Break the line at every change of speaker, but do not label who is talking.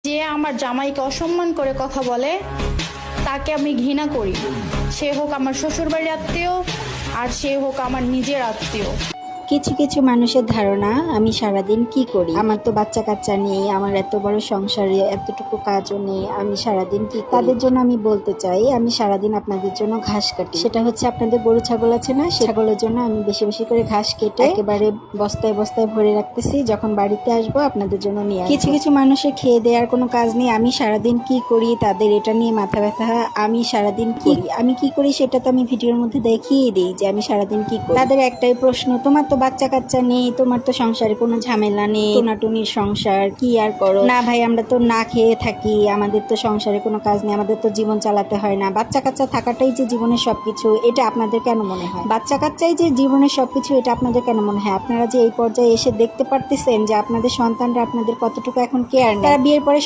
যে আমার জামাইকে অসম্মান করে কথা বলে তাকে আমি ঘৃণা করি, সে হোক আমার শ্বশুরবাড়ির আত্মীয় আর সে হোক আমার নিজের আত্মীয়।
কিছু কিছু মানুষের ধারণা আমি সারাদিন কি করি, আমার তো বাচ্চা কাচ্চা নেই, আমার এত বড় সংসারে এতটুকু কাজও নেই, আমি সারাদিন কি করি? তাদের জন্য আমি বলতে চাই আমি সারাদিন আপনাদের জন্য ঘাস কাটি। সেটা হচ্ছে আপনাদের গরু ছাগল আছে না, ছাগলের জন্য আমি বেশি বেশি করে ঘাস কেটে একেবারে বস্তায় বস্তায় ভরে রাখতেছি, যখন বাড়িতে আসবো আপনাদের জন্য নিয়ে আসবো। কিছু কিছু মানুষের খেয়ে দেওয়ার কোনো কাজ নেই, আমি সারাদিন কি করি তাদের এটা নিয়ে মাথা ব্যথা। আমি সারাদিন আমি কি করি সেটা তো আমি ভিডিওর মধ্যে দেখিয়ে দিই যে আমি সারাদিন কি করি। তাদের একটাই প্রশ্ন, তোমার তো বাচ্চা কাচ্চা নেই, তোমার তো সংসারে কোনো ঝামেলা নেই, টোনাটুনির সংসার, কি আর করো? না ভাই, আমরা তো না খেয়ে থাকি, আমাদের তো সংসারে কোনো কাজ নেই, আমাদের তো জীবন চালাতে হয় না। বাচ্চা কাচ্চা থাকাটাই যে জীবনের সবকিছু, এটা আপনাদের কেন মনে হয়? বাচ্চা কাচ্চাই যে জীবনের সবকিছু, এটা আপনাদের কেন মনে হয়? আপনারা যে এই পর্যায়ে এসে দেখতে পারতেছেন যে আপনাদের সন্তানরা আপনাদের কতটুকু এখন কেয়ার নেয়। তারা বিয়ের পরে